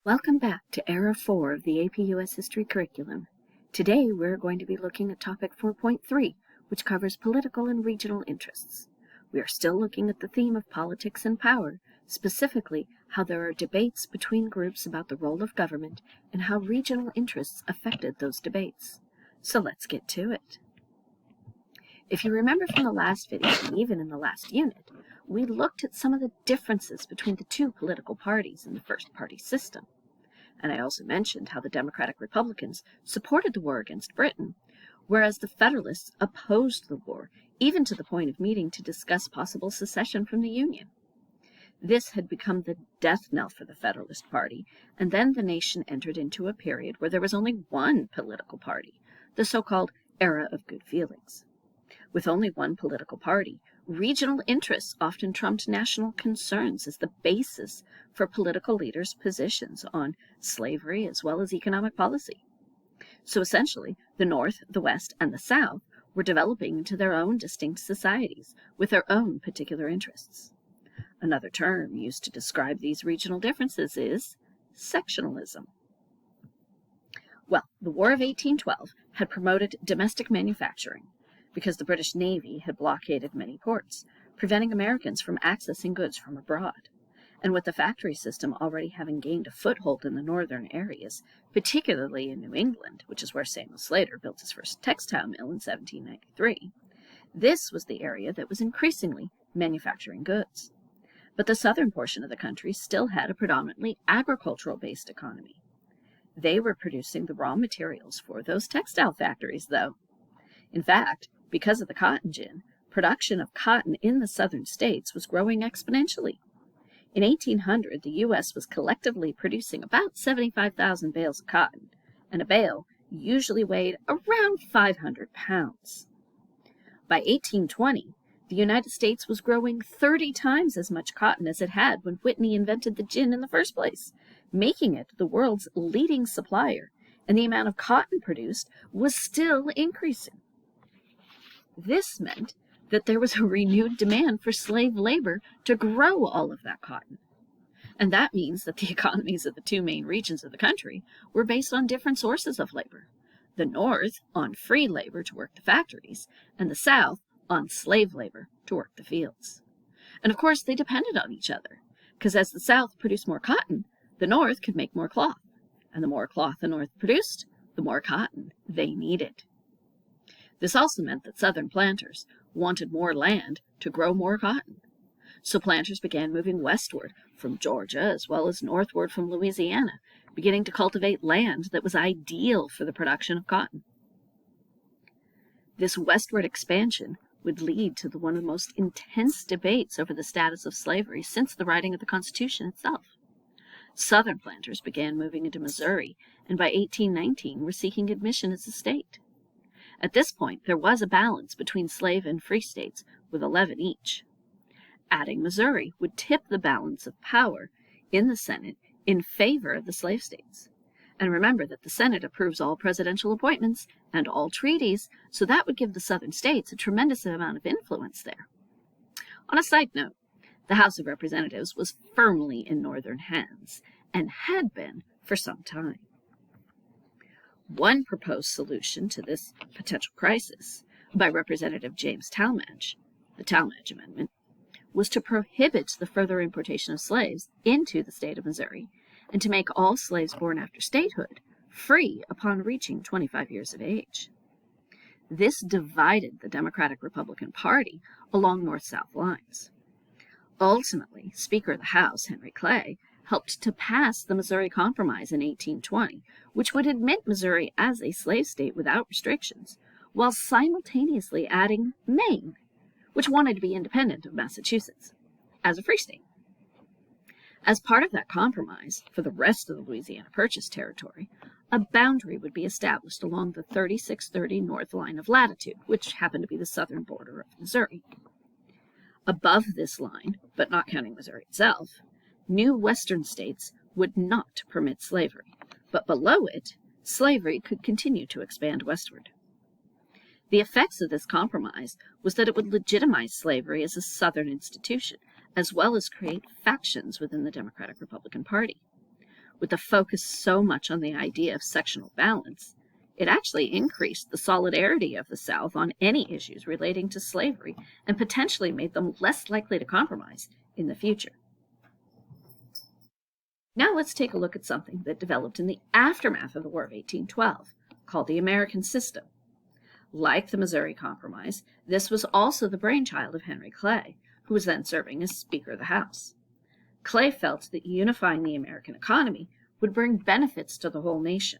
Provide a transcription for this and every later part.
Welcome back to Era 4 of the APUS History Curriculum. Today we're going to be looking at Topic 4.3, which covers political and regional interests. We are still looking at the theme of politics and power, specifically how there are debates between groups about the role of government and how regional interests affected those debates. So let's get to it. If you remember from the last video, and even in the last unit, we looked at some of the differences between the two political parties in the first-party system. And I also mentioned how the Democratic Republicans supported the war against Britain, whereas the Federalists opposed the war, even to the point of meeting to discuss possible secession from the Union. This had become the death knell for the Federalist Party, and then the nation entered into a period where there was only one political party, the so-called Era of Good Feelings. With only one political party, regional interests often trumped national concerns as the basis for political leaders' positions on slavery as well as economic policy. So essentially, the North, the West, and the South were developing into their own distinct societies with their own particular interests. Another term used to describe these regional differences is sectionalism. Well, the War of 1812 had promoted domestic manufacturing, because the British Navy had blockaded many ports, preventing Americans from accessing goods from abroad. And with the factory system already having gained a foothold in the northern areas, particularly in New England, which is where Samuel Slater built his first textile mill in 1793, this was the area that was increasingly manufacturing goods. But the southern portion of the country still had a predominantly agricultural-based economy. They were producing the raw materials for those textile factories, though. In fact, because of the cotton gin, production of cotton in the southern states was growing exponentially. In 1800, the U.S. was collectively producing about 75,000 bales of cotton, and a bale usually weighed around 500 pounds. By 1820, the United States was growing 30 times as much cotton as it had when Whitney invented the gin in the first place, making it the world's leading supplier, and the amount of cotton produced was still increasing. This meant that there was a renewed demand for slave labor to grow all of that cotton. And that means that the economies of the two main regions of the country were based on different sources of labor. The North on free labor to work the factories, and the South on slave labor to work the fields. And of course they depended on each other, because as the South produced more cotton, the North could make more cloth. And the more cloth the North produced, the more cotton they needed. This also meant that southern planters wanted more land to grow more cotton. So planters began moving westward from Georgia as well as northward from Louisiana, beginning to cultivate land that was ideal for the production of cotton. This westward expansion would lead to one of the most intense debates over the status of slavery since the writing of the Constitution itself. Southern planters began moving into Missouri, and by 1819 were seeking admission as a state. At this point, there was a balance between slave and free states, with 11 each. Adding Missouri would tip the balance of power in the Senate in favor of the slave states. And remember that the Senate approves all presidential appointments and all treaties, so that would give the southern states a tremendous amount of influence there. On a side note, the House of Representatives was firmly in northern hands, and had been for some time. One proposed solution to this potential crisis by Representative James Talmudge, the Talmudge Amendment, was to prohibit the further importation of slaves into the state of Missouri and to make all slaves born after statehood free upon reaching 25 years of age. This divided the Democratic-Republican Party along north-south lines. Ultimately, Speaker of the House, Henry Clay, helped to pass the Missouri Compromise in 1820, which would admit Missouri as a slave state without restrictions, while simultaneously adding Maine, which wanted to be independent of Massachusetts, as a free state. As part of that compromise, for the rest of the Louisiana Purchase territory, a boundary would be established along the 3630 north line of latitude, which happened to be the southern border of Missouri. Above this line, but not counting Missouri itself, new western states would not permit slavery, but below it, slavery could continue to expand westward. The effects of this compromise was that it would legitimize slavery as a Southern institution, as well as create factions within the Democratic-Republican Party. with the focus so much on the idea of sectional balance, it actually increased the solidarity of the South on any issues relating to slavery and potentially made them less likely to compromise in the future. Now let's take a look at something that developed in the aftermath of the War of 1812, called the American system. Like the Missouri Compromise, this was also the brainchild of Henry Clay, who was then serving as Speaker of the House. Clay felt that unifying the American economy would bring benefits to the whole nation.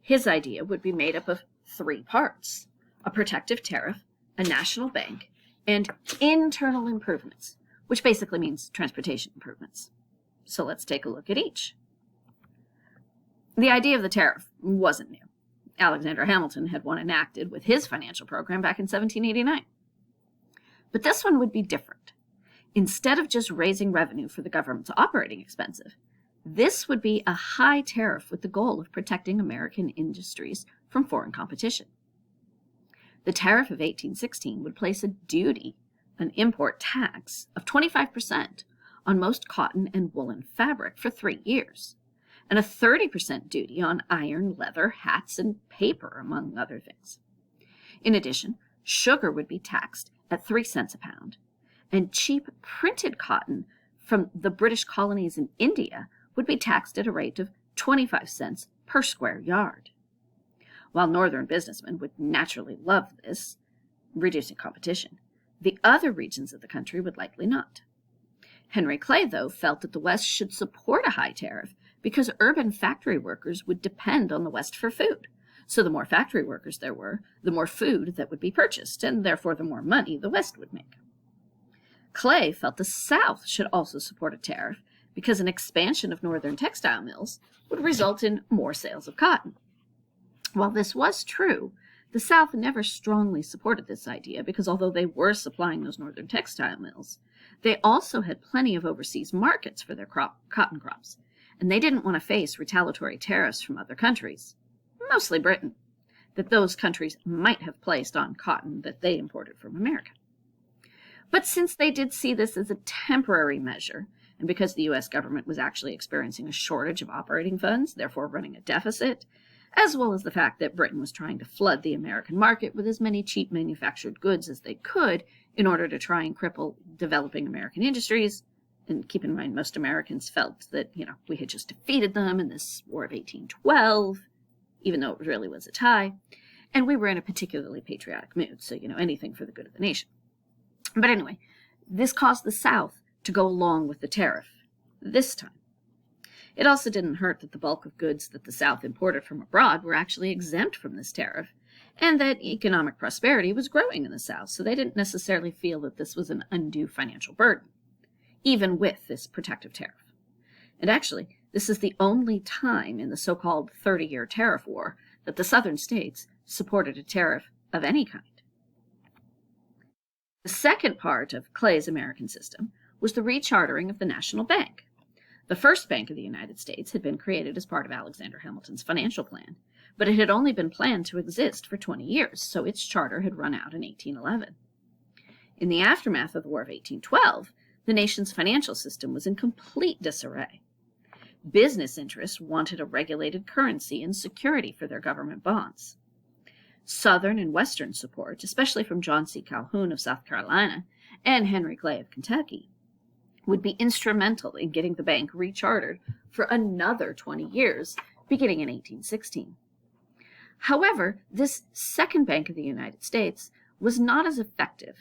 His idea would be made up of three parts: a protective tariff, a national bank, and internal improvements, which basically means transportation improvements. So let's take a look at each. The idea of the tariff wasn't new. Alexander Hamilton had one enacted with his financial program back in 1789. But this one would be different. Instead of just raising revenue for the government's operating expenses, this would be a high tariff with the goal of protecting American industries from foreign competition. The tariff of 1816 would place a duty, an import tax, of 25% on most cotton and woolen fabric for 3 years, and a 30% duty on iron, leather, hats, and paper, among other things. In addition, sugar would be taxed at 3 cents a pound, and cheap printed cotton from the British colonies in India would be taxed at a rate of 25 cents per square yard. While northern businessmen would naturally love this, reducing competition, the other regions of the country would likely not. Henry Clay, though, felt that the West should support a high tariff because urban factory workers would depend on the West for food. So the more factory workers there were, the more food that would be purchased, and therefore the more money the West would make. Clay felt the South should also support a tariff because an expansion of northern textile mills would result in more sales of cotton. While this was true, the South never strongly supported this idea because although they were supplying those northern textile mills, they also had plenty of overseas markets for their cotton crops, and they didn't want to face retaliatory tariffs from other countries, mostly Britain, that those countries might have placed on cotton that they imported from America. But since they did see this as a temporary measure, and because the U.S. government was actually experiencing a shortage of operating funds, therefore running a deficit, as well as the fact that Britain was trying to flood the American market with as many cheap manufactured goods as they could in order to try and cripple developing American industries, and keep in mind most Americans felt that, we had just defeated them in this War of 1812, even though it really was a tie, and we were in a particularly patriotic mood, so, anything for the good of the nation. But anyway, this caused the South to go along with the tariff this time. It also didn't hurt that the bulk of goods that the South imported from abroad were actually exempt from this tariff, and that economic prosperity was growing in the South, so they didn't necessarily feel that this was an undue financial burden, even with this protective tariff. And actually, this is the only time in the so-called 30-year tariff war that the Southern states supported a tariff of any kind. The second part of Clay's American system was the rechartering of the national bank. The first Bank of the United States had been created as part of Alexander Hamilton's financial plan, but it had only been planned to exist for 20 years, so its charter had run out in 1811. In the aftermath of the War of 1812, the nation's financial system was in complete disarray. Business interests wanted a regulated currency and security for their government bonds. Southern and Western support, especially from John C. Calhoun of South Carolina and Henry Clay of Kentucky, would be instrumental in getting the bank rechartered for another 20 years, beginning in 1816. However, this second Bank of the United States was not as effective,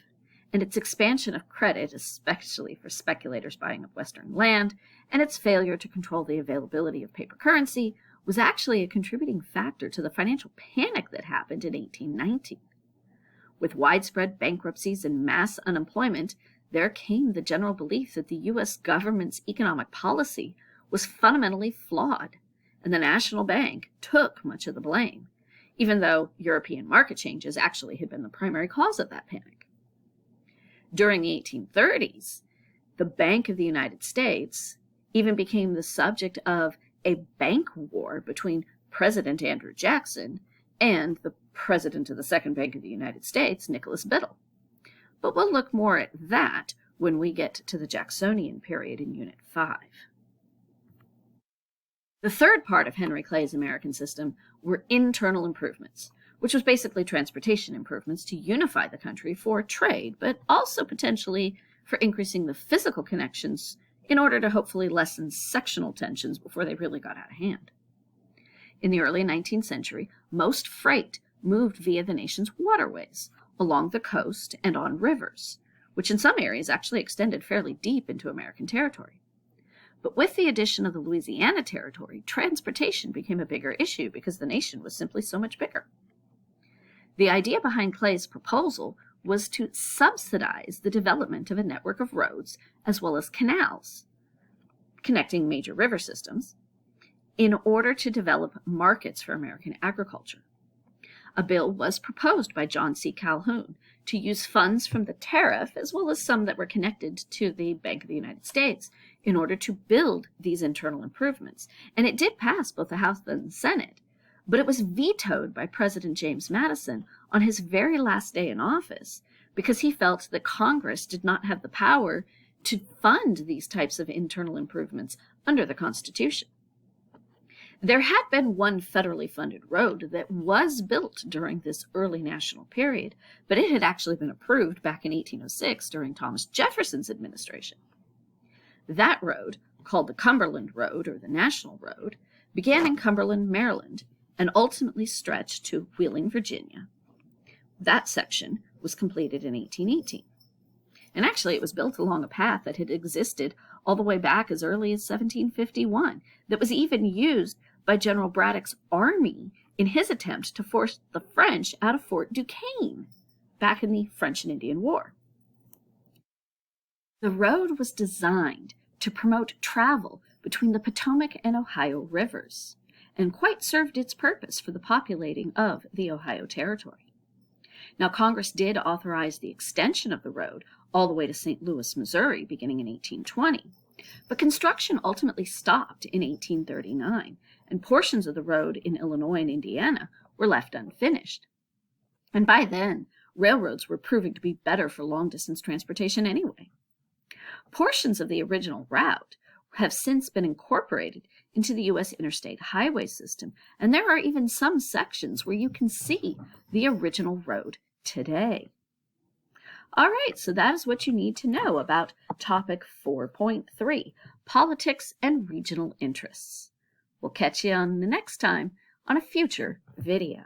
and its expansion of credit, especially for speculators buying up Western land, and its failure to control the availability of paper currency was actually a contributing factor to the financial panic that happened in 1819. With widespread bankruptcies and mass unemployment, there came the general belief that the U.S. government's economic policy was fundamentally flawed, and the national bank took much of the blame, even though European market changes actually had been the primary cause of that panic. During the 1830s, the Bank of the United States even became the subject of a bank war between President Andrew Jackson and the president of the Second Bank of the United States, Nicholas Biddle. But we'll look more at that when we get to the Jacksonian period in Unit 5. The third part of Henry Clay's American system were internal improvements, which was basically transportation improvements to unify the country for trade, but also potentially for increasing the physical connections in order to hopefully lessen sectional tensions before they really got out of hand. In the early 19th century, most freight moved via the nation's waterways, along the coast and on rivers, which in some areas actually extended fairly deep into American territory. But with the addition of the Louisiana Territory, transportation became a bigger issue because the nation was simply so much bigger. The idea behind Clay's proposal was to subsidize the development of a network of roads as well as canals connecting major river systems in order to develop markets for American agriculture. A bill was proposed by John C. Calhoun to use funds from the tariff, as well as some that were connected to the Bank of the United States, in order to build these internal improvements. And it did pass both the House and the Senate, but it was vetoed by President James Madison on his very last day in office because he felt that Congress did not have the power to fund these types of internal improvements under the Constitution. There had been one federally funded road that was built during this early national period, but it had actually been approved back in 1806 during Thomas Jefferson's administration. That road, called the Cumberland Road or the National Road, began in Cumberland, Maryland, and ultimately stretched to Wheeling, Virginia. That section was completed in 1818. And actually, it was built along a path that had existed all the way back as early as 1751, that was even used by General Braddock's army in his attempt to force the French out of Fort Duquesne back in the French and Indian War. The road was designed to promote travel between the Potomac and Ohio rivers, and quite served its purpose for the populating of the Ohio Territory. Now, Congress did authorize the extension of the road all the way to St. Louis, Missouri, beginning in 1820, but construction ultimately stopped in 1839, and portions of the road in Illinois and Indiana were left unfinished. And by then, railroads were proving to be better for long-distance transportation anyway. Portions of the original route have since been incorporated into the U.S. interstate highway system, and there are even some sections where you can see the original road today. All right, so that is what you need to know about topic 4.3, politics and regional interests. We'll catch you on the next time on a future video.